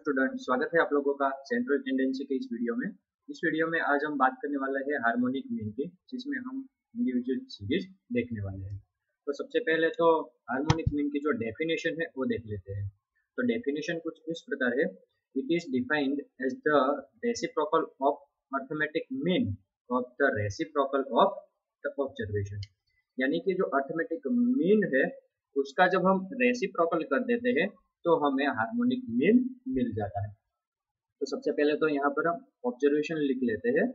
Student, स्वागत है आप लोगों का सेंट्रल टेंडेंसी के इस वीडियो में। इस वीडियो में आज हम बात करने वाले हैं हार्मोनिक मीन की, जिसमें हम इंडिविजुअल सीरीज देखने वाले हैं। तो सबसे पहले तो हार्मोनिक मीन की जो डेफिनेशन है वो देख लेते हैं। तो डेफिनेशन कुछ इस प्रकार है, it is defined as the reciprocal of arithmetic mean of the reciprocal of the observation. यानी कि जो अर्थमेटिक मीन है उसका जब हम रेसिप्रोकल कर देते हैं तो हमें हार्मोनिक मीन मिल जाता है। तो सबसे पहले तो यहाँ पर हम ऑब्जर्वेशन लिख लेते हैं।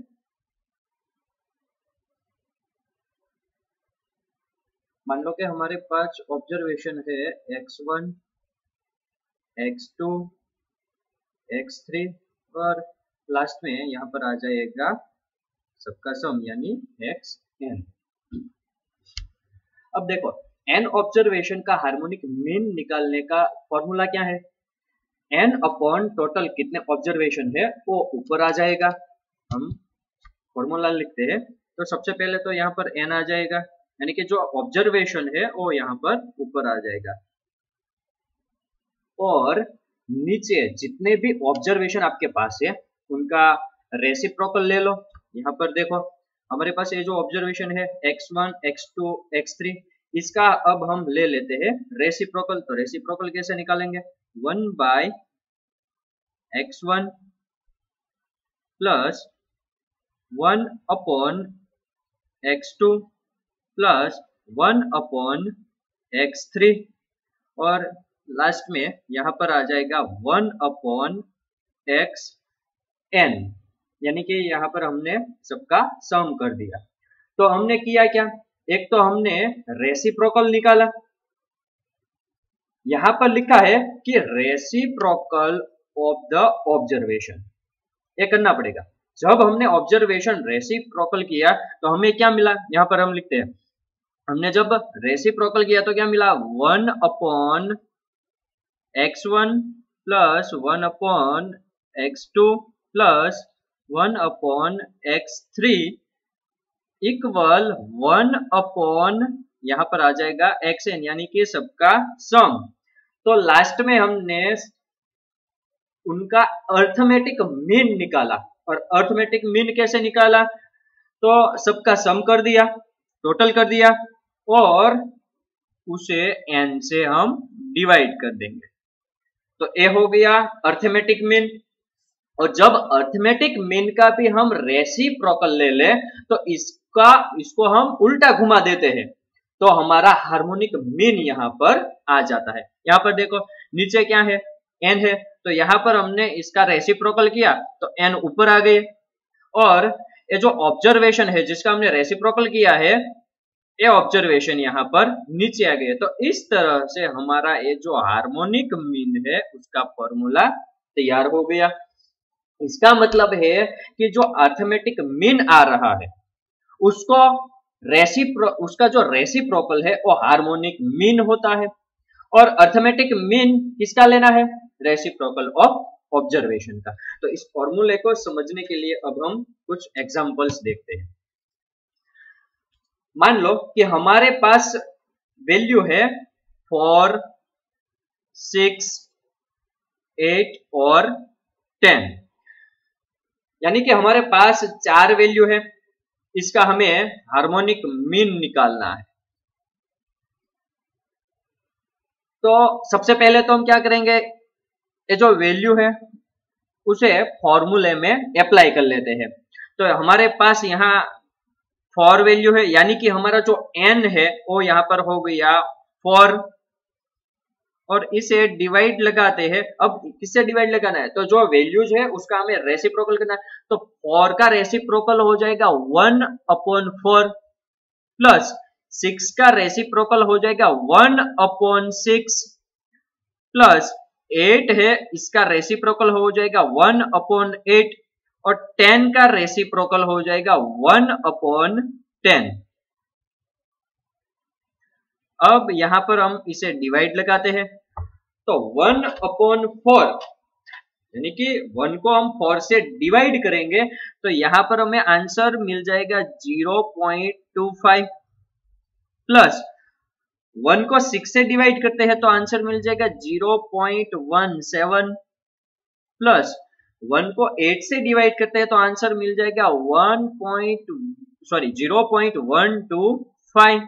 मान लो कि हमारे पास ऑब्जर्वेशन है x1, x2, x3 और लास्ट में यहाँ पर आ जाएगा सबका सम यानी xn। अब देखो n ऑब्जर्वेशन का हार्मोनिक मीन निकालने का फॉर्मूला क्या है? n अपॉन टोटल कितने ऑब्जर्वेशन है वो ऊपर आ जाएगा। हम फॉर्मूला लिखते हैं तो सबसे पहले तो यहाँ पर n आ जाएगा, यानी कि जो ऑब्जर्वेशन है वो यहाँ पर ऊपर आ जाएगा। और नीचे जितने भी ऑब्जर्वेशन आपके पास है उनका रेसिप्रोकल ले लो। यहाँ पर देखो हमारे पास ये जो ऑब्जर्वेशन है x1, x2, x3, इसका अब हम ले लेते हैं रेसिप्रोकल। तो रेसिप्रोकल कैसे निकालेंगे? 1 by x1 plus 1 upon x2 plus 1 upon x3 और लास्ट में यहाँ पर आ जाएगा 1 अपॉन xn, यानी कि यहाँ पर हमने सबका सम कर दिया। तो हमने किया क्या? एक तो हमने रेसिप्रोकल निकाला, यहां पर लिखा है कि रेसिप्रोकल ऑफ द ऑब्जर्वेशन, ये करना पड़ेगा। जब हमने ऑब्जर्वेशन रेसिप्रोकल किया तो हमें क्या मिला? यहां पर हम लिखते हैं, हमने जब रेसिप्रोकल किया तो क्या मिला? 1 upon x1 plus 1 upon x2 plus 1 upon x3 equal 1 upon यहाँ पर आ जाएगा xn, यानी कि सबका सम। तो लास्ट में हमने उनका अर्थमेटिक मीन निकाला। और अर्थमेटिक मीन कैसे निकाला? तो सबका सम कर दिया, टोटल कर दिया और उसे n से हम डिवाइड कर देंगे। तो ये हो गया अर्थमेटिक मीन। और जब अर्थमेटिक मीन का भी हम रेसिप्रोकल ले ले तो इसको हम उल्टा घुमा देते हैं तो हमारा हार्मोनिक मीन यहाँ पर आ जाता है। यहाँ पर देखो नीचे क्या है? n है, तो यहाँ पर हमने इसका रेसिप्रोकल किया तो n ऊपर आ गए। और ये जो ऑब्जर्वेशन है जिसका हमने रेसिप्रोकल किया है ये ऑब्जर्वेशन यहाँ पर नीचे आ गए। तो इस तरह से हमारा ये जो हार्मोनिक मीन है उसका फॉर्मूला तैयार हो गया। इसका मतलब है कि जो अर्थमेटिक मीन आ रहा है उसका जो रेसिप्रोकल है वो हार्मोनिक मीन होता है। और अर्थमेटिक मीन किसका लेना है? रेसिप्रोकल ऑफ ऑब्जर्वेशन का। तो इस फॉर्मूले को समझने के लिए अब हम कुछ एग्जांपल्स देखते हैं। मान लो कि हमारे पास वैल्यू है 4, 6, 8 और 10, यानी कि हमारे पास 4 वैल्यू है, इसका हमें हार्मोनिक मीन निकालना है। तो सबसे पहले तो हम क्या करेंगे, ये जो वैल्यू है उसे फॉर्मूले में अप्लाई कर लेते हैं। तो हमारे पास यहाँ 4 वैल्यू है, यानी कि हमारा जो n है वो यहाँ पर हो गया 4 और इसे डिवाइड लगाते हैं। अब किससे डिवाइड लगाना है? तो जो वैल्यूज है उसका हमें रेसिप्रोकल करना है। तो 4 का रेसिप्रोकल हो जाएगा 1 अपॉन 4 प्लस 6 का रेसिप्रोकल हो जाएगा 1 अपॉन 6 प्लस 8 है, इसका रेसिप्रोकल हो जाएगा 1 अपॉन 8 और 10 का रेसिप्रोकल हो जाएगा 1 अपॉन 10। अब यहां पर हम इसे डिवाइड लगाते हैं तो 1 अपॉन 4, यानी कि 1 को हम 4 से डिवाइड करेंगे तो यहां पर हमें आंसर मिल जाएगा 0.25 प्लस 1 को 6 से डिवाइड करते हैं तो आंसर मिल जाएगा 0.17 प्लस 1 को 8 से डिवाइड करते हैं तो आंसर मिल जाएगा 0.125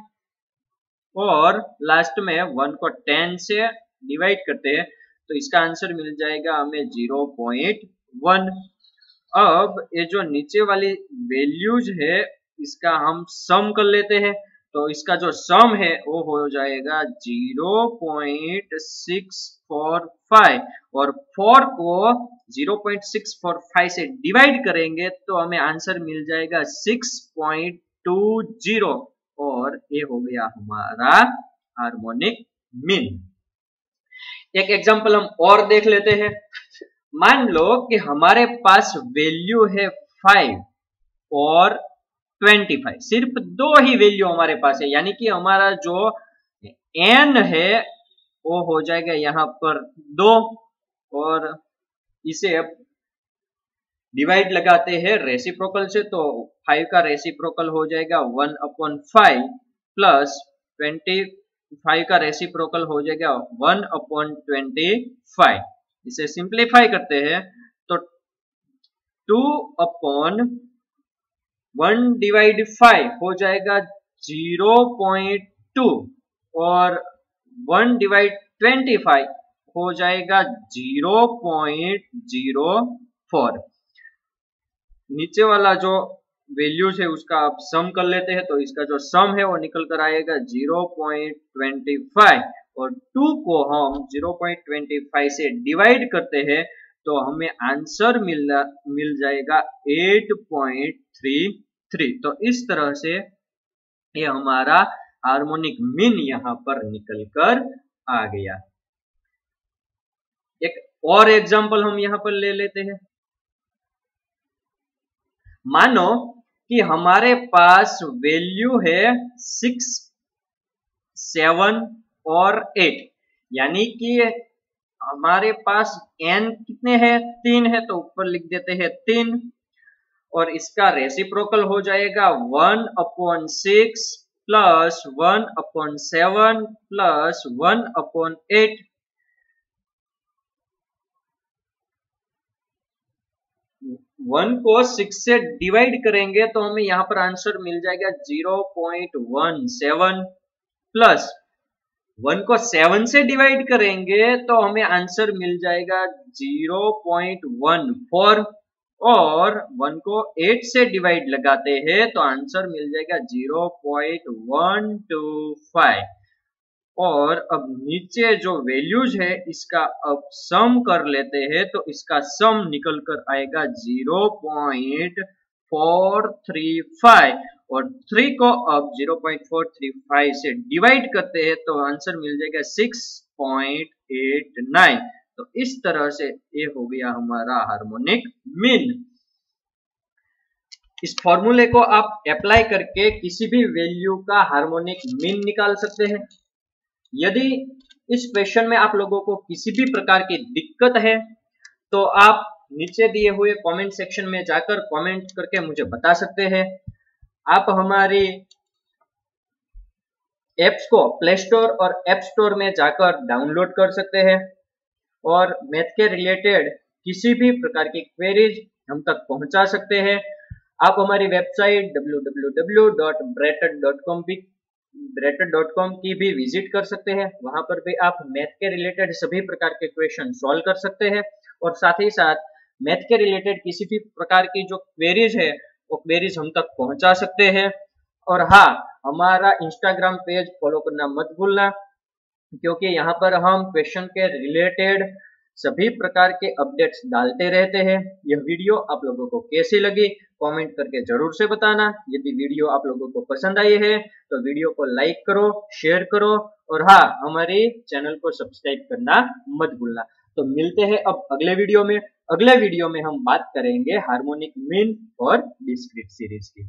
और लास्ट में 1 को 10 से डिवाइड करते हैं तो इसका आंसर मिल जाएगा हमें 0.1। अब ये जो नीचे वाली वैल्यूज है इसका हम सम कर लेते हैं तो इसका जो सम है वो हो जाएगा 0.645 और 4 को 0.645 से डिवाइड करेंगे तो हमें आंसर मिल जाएगा 6.20 और ये हो गया हमारा हार्मोनिक मीन। एक एग्जांपल हम और देख लेते हैं। मान लो कि हमारे पास वैल्यू है 5 और 25, सिर्फ दो ही वैल्यू हमारे पास है, यानी कि हमारा जो n है वो हो जाएगा यहाँ पर 2 और इसे अब डिवाइड लगाते हैं रेसिप्रोकल से तो 5 का रेसिप्रोकल हो जाएगा 1/5 प्लस 25 का रेसिप्रोकल हो जाएगा 1/25। इसे सिंप्लीफाई करते हैं तो 2/1/5 हो जाएगा 0.2 और 1/25 हो जाएगा 0.04। नीचे वाला जो वैल्यूज है उसका आप सम कर लेते हैं तो इसका जो सम है वो निकल कर आएगा 0.25 और 2 को हम 0.25 से डिवाइड करते हैं तो हमें आंसर मिल जाएगा 8.33। तो इस तरह से ये हमारा हार्मोनिक मीन यहाँ पर निकल कर आ गया। एक और एग्जांपल हम यहाँ पर ले लेते हैं। मानो कि हमारे पास वैल्यू है 6, 7 और 8, यानी कि हमारे पास n कितने हैं 3 है तो ऊपर लिख देते हैं 3 और इसका रेसिप्रोकल हो जाएगा 1/6 प्लस 1/7 प्लस 1/8। 1 को 6 से डिवाइड करेंगे तो हमें यहाँ पर आंसर मिल जाएगा 0.17 प्लस 1 को 7 से डिवाइड करेंगे तो हमें आंसर मिल जाएगा 0.14 और 1 को 8 से डिवाइड लगाते हैं तो आंसर मिल जाएगा 0.125 और अब नीचे जो वैल्यूज है इसका अब सम कर लेते हैं तो इसका सम निकल कर आएगा 0.435 और 3 को अब 0.435 से डिवाइड करते हैं तो आंसर मिल जाएगा 6.89। तो इस तरह से ये हो गया हमारा हार्मोनिक मीन। इस फॉर्मूले को आप अप्लाई करके किसी भी वैल्यू का हार्मोनिक मीन निकाल सकते हैं। यदि इस क्वेश्चन में आप लोगों को किसी भी प्रकार की दिक्कत है तो आप नीचे दिए हुए कमेंट सेक्शन में जाकर कमेंट करके मुझे बता सकते हैं। आप हमारी एप्स को प्ले स्टोर और ऐप स्टोर में जाकर डाउनलोड कर सकते हैं और मैथ के रिलेटेड किसी भी प्रकार की क्वेरीज हम तक पहुंचा सकते हैं। आप हमारी वेबसाइट www.brated.com की भी विजिट कर सकते हैं। वहां पर भी आप मैथ के रिलेटेड सभी प्रकार के क्वेश्चन सॉल्व कर सकते हैं और साथ ही साथ मैथ के रिलेटेड किसी भी प्रकार की जो क्वेरीज है वो क्वेरीज हम तक पहुंचा सकते हैं। और हाँ, हमारा इंस्टाग्राम पेज फॉलो करना मत भूलना, क्योंकि यहाँ पर हम क्वेश्चन के रिलेटेड सभी प्रकार के अपडेट्स डालते रहते हैं। यह वीडियो आप लोगों को कैसी लगी कमेंट करके जरूर से बताना। यदि वीडियो आप लोगों को पसंद आई है तो वीडियो को लाइक करो, शेयर करो और हाँ, हमारे चैनल को सब्सक्राइब करना मत भूलना। तो मिलते हैं अब अगले वीडियो में। अगले वीडियो में हम बात करेंगे हार्मोनिक मीन और डिस्क्रीट सीरीज की।